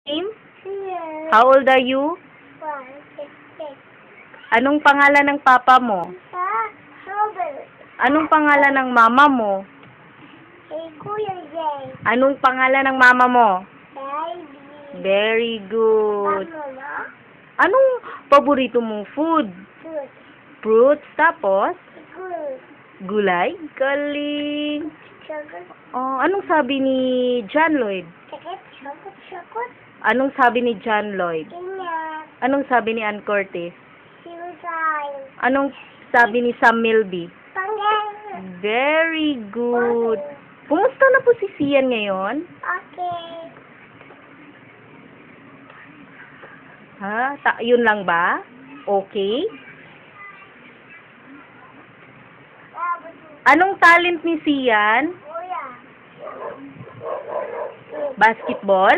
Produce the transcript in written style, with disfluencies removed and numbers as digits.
name? Yes. How old are you? 1, 6, 6. Anong pangalan ng papa mo? Robert. Anong pangalan ng mama mo? Kuya Jay. Anong pangalan ng mama mo? Baby. Very good. Mama. Anong paborito mong food? Good. Fruits, tapos? Good. Gulay? Galing. Chocolate. Oh, anong sabi ni John Lloyd? Chocolate. Anong sabi ni John Lloyd? Ingat. Anong sabi ni Ann Curtis? Suicide. Anong sabi ni Sam Milby? Panggang. Very good. Kumusta na po si Sian ngayon? Okay. Ha? Yun lang ba? Okay. Anong talent ni Sian? Kuya. Basketball?